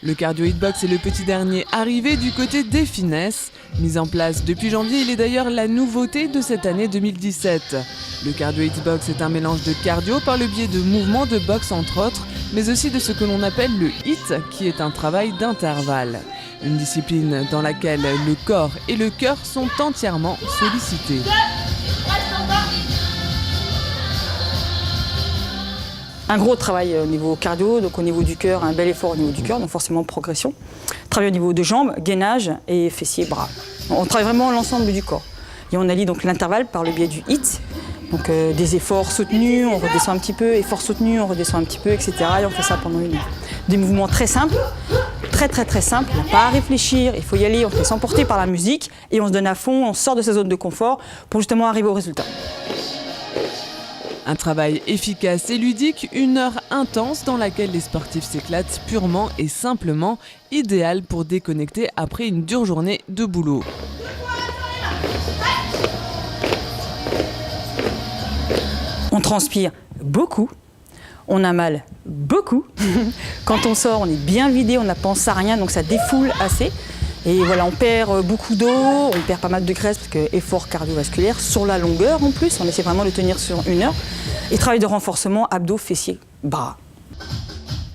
Le cardio hitbox est le petit dernier arrivé du côté des finesses. Mis en place depuis janvier, il est d'ailleurs la nouveauté de cette année 2017. Le cardio hitbox est un mélange de cardio par le biais de mouvements de boxe entre autres, mais aussi de ce que l'on appelle le HIIT, qui est un travail d'intervalle. Une discipline dans laquelle le corps et le cœur sont entièrement sollicités. Un gros travail au niveau cardio, donc au niveau du cœur, un bel effort au niveau du cœur, donc forcément progression. Travail au niveau de jambes, gainage et fessiers, bras. On travaille vraiment l'ensemble du corps. Et on allie donc l'intervalle par le biais du HIIT, donc des efforts soutenus, on redescend un petit peu, efforts soutenus, on redescend un petit peu, etc. Et on fait ça pendant 1 heure. Des mouvements très simples, très simples, il n'y a pas à réfléchir, il faut y aller, on se laisse emporter par la musique et on se donne à fond, on sort de sa zone de confort pour justement arriver au résultat. Un travail efficace et ludique, 1 heure intense dans laquelle les sportifs s'éclatent purement et simplement, idéal pour déconnecter après une dure journée de boulot. On transpire beaucoup, on a mal beaucoup. Quand on sort, on est bien vidé, on ne pense à rien, donc ça défoule assez. Et voilà, on perd beaucoup d'eau, on perd pas mal de graisse parce que effort cardiovasculaire sur la longueur en plus, on essaie vraiment de tenir sur 1 heure. Et travail de renforcement, abdos, fessiers, bras.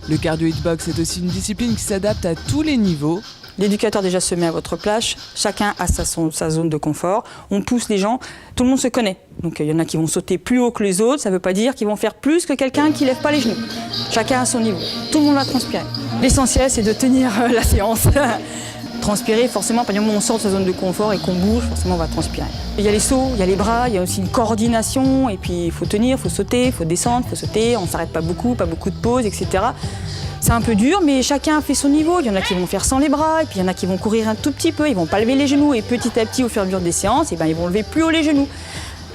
Le cardio hitbox est aussi une discipline qui s'adapte à tous les niveaux. L'éducateur déjà se met à votre place, chacun a sa zone de confort, on pousse les gens, tout le monde se connaît. Donc il y en a qui vont sauter plus haut que les autres, ça ne veut pas dire qu'ils vont faire plus que quelqu'un qui ne lève pas les genoux. Chacun à son niveau, tout le monde va transpirer. L'essentiel c'est de tenir la séance. Transpirer, forcément, à partir du moment où on sort de sa zone de confort et qu'on bouge, forcément on va transpirer. Il y a les sauts, il y a les bras, il y a aussi une coordination, et puis il faut tenir, il faut sauter, il faut descendre, il faut sauter, on ne s'arrête pas beaucoup de pauses, etc. C'est un peu dur, mais chacun fait son niveau. Il y en a qui vont faire sans les bras, et puis il y en a qui vont courir un tout petit peu, ils vont pas lever les genoux, et petit à petit, au fur et à mesure des séances, ils vont lever plus haut les genoux.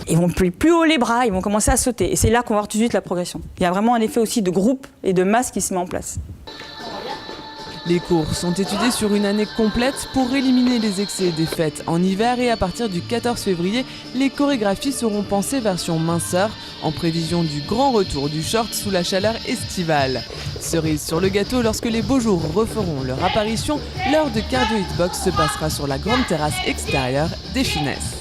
Ils vont plus haut les bras, ils vont commencer à sauter. Et c'est là qu'on va voir tout de suite la progression. Il y a vraiment un effet aussi de groupe et de masse qui se met en place. Les cours sont étudiés sur une année complète pour éliminer les excès des fêtes en hiver et à partir du 14 février, les chorégraphies seront pensées version minceur en prévision du grand retour du short sous la chaleur estivale. Cerise sur le gâteau, lorsque les beaux jours referont leur apparition, l'heure de cardio hitbox se passera sur la grande terrasse extérieure des Finesses.